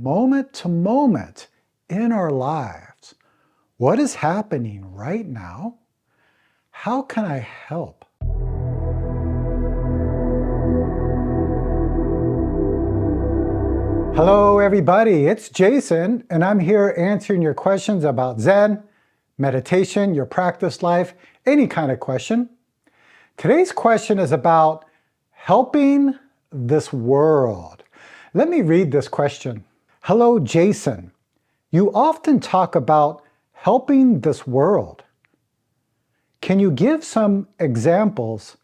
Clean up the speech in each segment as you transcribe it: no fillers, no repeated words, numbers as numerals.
moment to moment in our lives. What is happening right now? How can I help? Hello everybody, it's Jason, and I'm here answering your questions about Zen, meditation, your practice life, any kind of question. Today's question is about helping this world. Let me read this question. Hello Jason, you often talk about helping this world. Can you give some examples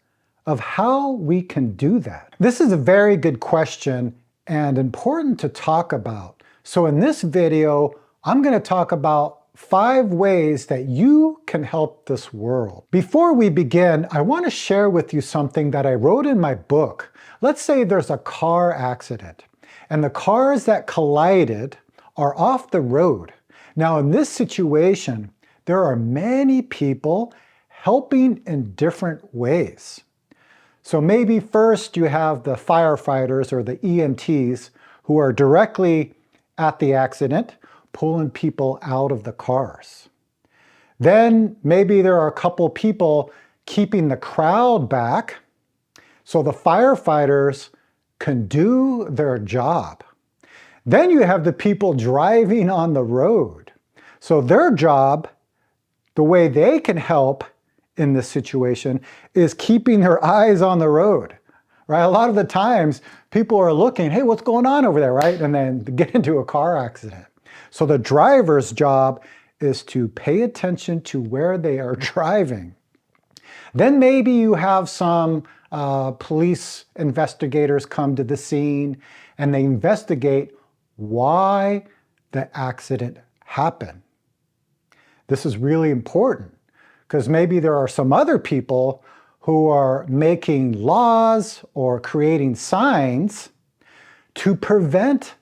of how we can do that? This is a very good question and important to talk about. So in this video, I'm going to talk about 5 ways that you can help this world. Before we begin, I want to share with you something that I wrote in my book. Let's say there's a car accident, and the cars that collided are off the road. Now in this situation, there are many people helping in different ways. So maybe first you have the firefighters or the EMTs who are directly at the accident, pulling people out of the cars. Then maybe there are a couple people keeping the crowd back so the firefighters can do their job. Then you have the people driving on the road. So their job, the way they can help in this situation, is keeping their eyes on the road, right? A lot of the times people are looking, hey, what's going on over there, right? And then get into a car accident. So the driver's job is to pay attention to where they are driving. Then maybe you have some police investigators come to the scene and they investigate why the accident happened. This is really important, because maybe there are some other people who are making laws or creating signs to prevent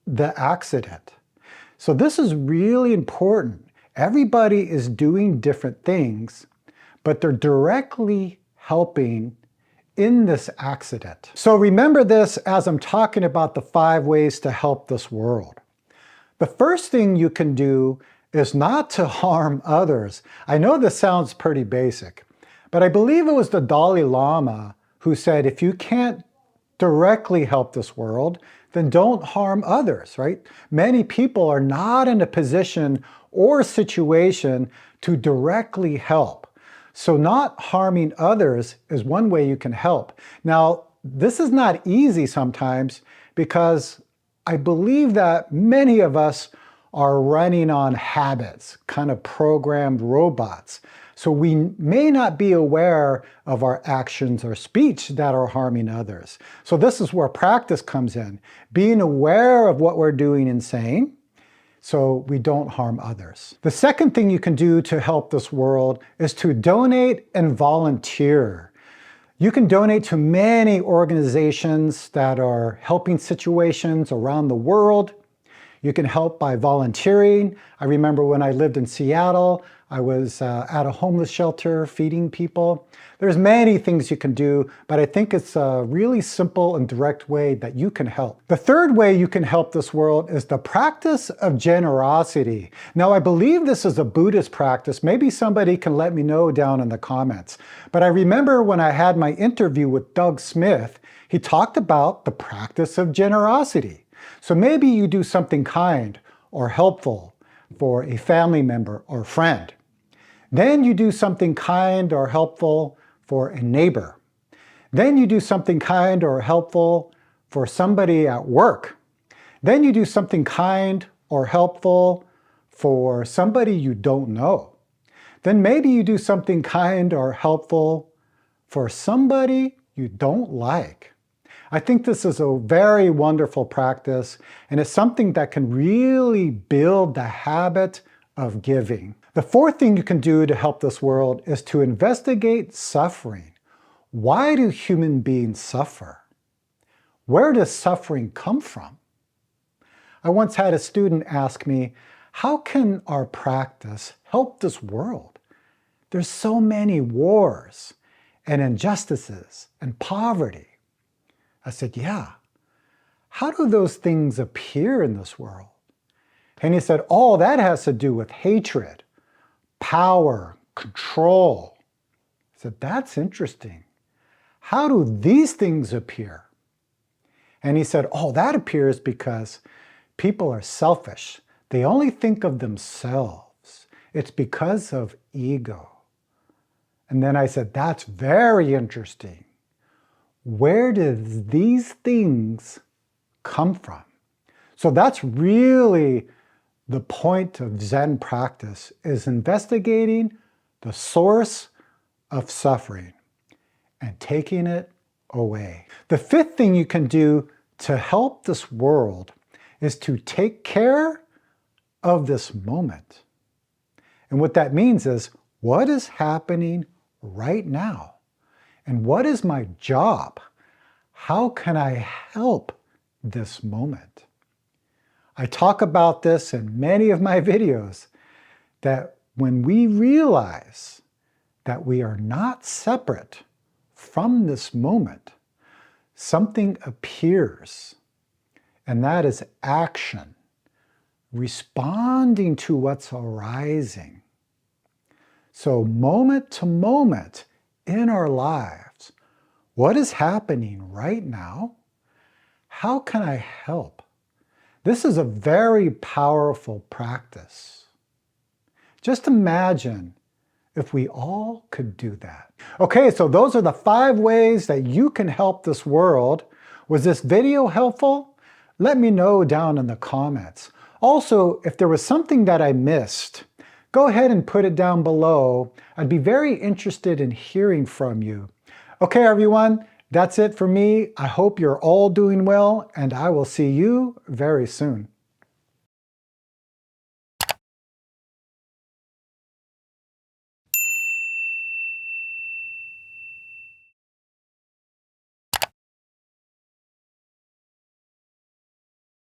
the accident. So this is really important. Everybody is doing different things, but they're directly helping in this accident. So remember this as I'm talking about the 5 ways to help this world. The first thing you can do is not to harm others. I know this sounds pretty basic, but I believe it was the Dalai Lama who said, if you can't directly help this world, then don't harm others, right? Many people are not in a position or situation to directly help. So not harming others is one way you can help. Now, this is not easy sometimes because I believe that many of us are running on habits, kind of programmed robots. So we may not be aware of our actions or speech that are harming others. So this is where practice comes in, being aware of what we're doing and saying so we don't harm others. The second thing you can do to help this world is to donate and volunteer. You can donate to many organizations that are helping situations around the world. You can help by volunteering. I remember when I lived in Seattle, I was at a homeless shelter feeding people. There's many things you can do, but I think it's a really simple and direct way that you can help. The third way you can help this world is the practice of generosity. Now, I believe this is a Buddhist practice. Maybe somebody can let me know down in the comments. But I remember when I had my interview with Doug Smith, he talked about the practice of generosity. So maybe you do something kind or helpful for a family member or friend. Then you do something kind or helpful for a neighbor. Then you do something kind or helpful for somebody at work. Then you do something kind or helpful for somebody you don't know. Then maybe you do something kind or helpful for somebody you don't like. I think this is a very wonderful practice, and it's something that can really build the habit of giving. The fourth thing you can do to help this world is to investigate suffering. Why do human beings suffer? Where does suffering come from? I once had a student ask me, how can our practice help this world? There's so many wars and injustices and poverty. I said, yeah. how do those things appear in this world? And he said, oh, that has to do with hatred, power, control. I said, that's interesting. How do these things appear? And he said, oh, that appears because people are selfish. They only think of themselves. It's because of ego. And then I said, that's very interesting. Where do these things come from? So that's really the point of Zen practice, is investigating the source of suffering and taking it away. The fifth thing you can do to help this world is to take care of this moment. And what that means is, what is happening right now? And what is my job? How can I help this moment? I talk about this in many of my videos, that when we realize that we are not separate from this moment, something appears, and that is action, responding to what's arising. So moment to moment in our lives, what is happening right now? How can I help? This is a very powerful practice. Just imagine if we all could do that. Okay, so those are the 5 ways that you can help this world. Was this video helpful? Let me know down in the comments. Also, if there was something that I missed, go ahead and put it down below. I'd be very interested in hearing from you. Okay, everyone, that's it for me. I hope you're all doing well, and I will see you very soon.